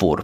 4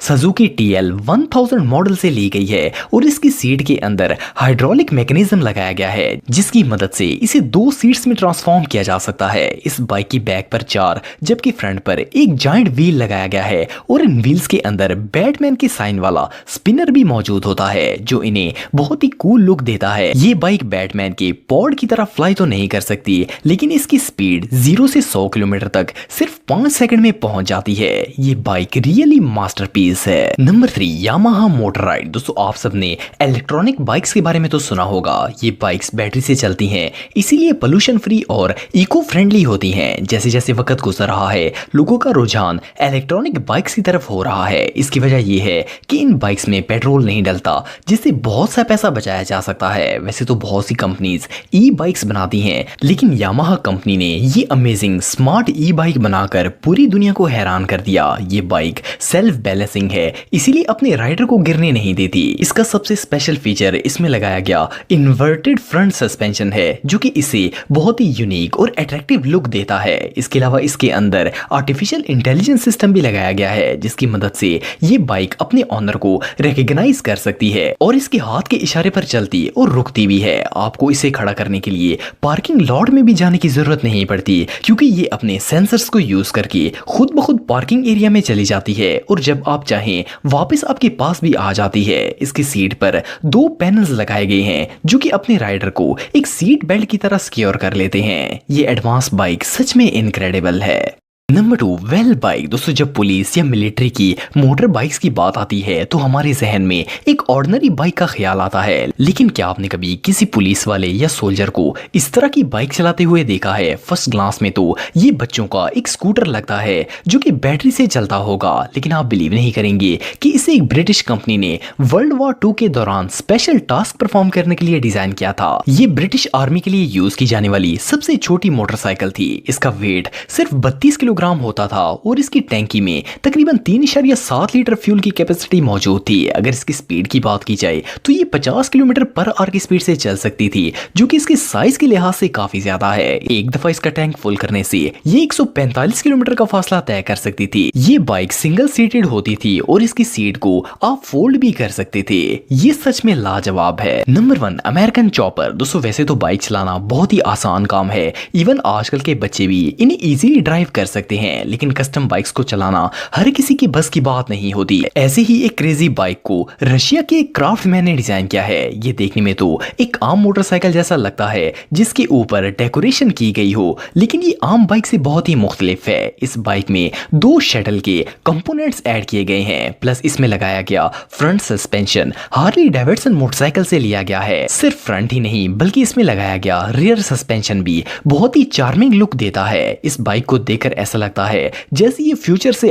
Suzuki TL1000 model से ली गई है और इसकी सीट के अंदर हाइड्रोलिक मैकेनिज्म लगाया गया है जिसकी मदद से इसे 2 सीट्स में ट्रांसफॉर्म किया जा सकता है। इस बाइक की बैक पर 4 जबकि फ्रंट पर एक जायंट व्हील लगाया गया है और इन व्हील्स के अंदर बैटमैन के साइन वाला स्पिनर भी मौजूद होता है जो इन्हें बहुत ही कूल लुक देता है। ये बाइक बैटमैन के पॉड की तरह फ्लाई तो नहीं कर सकती लेकिन इसकी स्पीड 0 से 100 किलोमीटर तक सिर्फ 5 सेकंड में पहुंच जाती है। ये बाइक रियली मास्टरपीस है। Number 3 Yamaha motor ride. दोस्तों आप सबने इलेक्ट्रॉनिक बाइक्स के बारे में तो सुना होगा। ये बाइक्स बैटरी से चलती हैं इसीलिए पोल्यूशन फ्री और इको फ्रेंडली होती हैं। जैसे जैसे वक्त गुजर रहा है लोगों का रुझान इलेक्ट्रॉनिक बाइक्स की तरफ हो रहा है। इसकी वजह ये है कि इन बाइक्स में पेट्रोल नहीं डलता जिससे बहुत सा पैसा बचाया जा सकता है। वैसे तो बहुत सी कंपनीज ई बाइक्स बनाती हैं लेकिन यामाहा कंपनी ने ये अमेजिंग स्मार्ट ई बाइक बनाकर पूरी दुनिया को हैरान कर दिया। ये बाइक सेल्फ बैलेंसिंग है इसीलिए अपने राइडर को गिरने नहीं देती। इसका सबसे स्पेशल फीचर इसमें लगाया गया इन्वर्टेड फ्रंट सस्पेंशन है जो कि इसे बहुत ही यूनिक और अट्रैक्टिव लुक देता है। इसके अलावा इसके अंदर आर्टिफिशियल इंटेलिजेंस सिस्टम भी लगाया गया है जिसकी मदद से ये बाइक अपने ऑनर को रिकॉग्नाइज कर सकती है और इसके हाथ के इशारे पर चलती और रुकती भी है। आपको इसे खड़ा करने के लिए पार्किंग लॉट में भी जाने की जरूरत नहीं पड़ती क्योंकि ये अपने सेंसर्स को यूज करके खुद ब खुद पार्किंग एरिया में चली जाती है और जब आप चाहें वापस आपके पास भी आ जाती है। इसकी सीट पर 2 पैनल्स लगाए गए हैं जो कि अपने राइडर को एक सीट बेल्ट की तरह सिक्योर कर लेते हैं। ये एडवांस बाइक सच में इनक्रेडिबल है। Number 2 well bike. दोस्तों जब पुलिस या मिलिट्री की मोटर बाइक्स की बात आती है तो हमारे जहन में एक ऑर्डिनरी बाइक का ख्याल आता है लेकिन क्या आपने कभी किसी पुलिस वाले या सोल्जर को इस तरह की बाइक चलाते हुए देखा है? फर्स्ट ग्लांस में तो ये बच्चों का एक स्कूटर लगता है जो कि बैटरी से चलता होगा लेकिन आप बिलीव नहीं करेंगे कि इसे एक ब्रिटिश कंपनी ने वर्ल्ड वॉर 2 के दौरान स्पेशल टास्क परफॉर्म करने के लिए डिजाइन किया था। ये ब्रिटिश आर्मी के लिए यूज की जाने वाली सबसे छोटी मोटरसाइकिल थी। इसका वेट सिर्फ 32 किलोग्राम होता था और इसकी टैंकी में तकरीबन 3.7 लीटर फ्यूल की कैपेसिटी मौजूद थी। अगर इसकी स्पीड की बात की जाए तो ये 50 किलोमीटर पर आवर की स्पीड से चल सकती थी जो कि इसके साइज के लिहाज से काफी ज्यादा है। एक दफा इसका टैंक फुल करने से ये 145 किलोमीटर का फासला तय कर सकती थी। ये बाइक सिंगल सीटेड होती थी और इसकी सीट को आप फोल्ड भी कर सकते थे। ये सच में लाजवाब है। Number 1 American chopper. दोस्तों वैसे तो बाइक चलाना बहुत ही आसान काम है, इवन आजकल के बच्चे भी इन्हें इजीली ड्राइव कर सकते हैं लेकिन कस्टम बाइक्स को चलाना हर किसी की बस की बात नहीं होती। ऐसे ही एक क्रेजी बाइक को रशिया के एक क्राफ्टमैन ने डिजाइन किया है। ये देखने में तो एक आम मोटरसाइकिल जैसा लगता है जिसके ऊपर डेकोरेशन की गई हो लेकिन ये आम बाइक से बहुत ही मुख्तलिफ है। इस बाइक में 2 शटल के कंपोनेंट्स ऐड किए गए हैं प्लस इसमें लगाया गया front suspension Harley Davidson motorcycle से लिया गया है। सिर्फ फ्रंट ही नहीं बल्कि इसमें लगाया गया रियर सस्पेंशन भी बहुत ही चार्मिंग लुक देता है। इस बाइक को देखकर ऐसा लगता है जैसे ये फ्यूचर से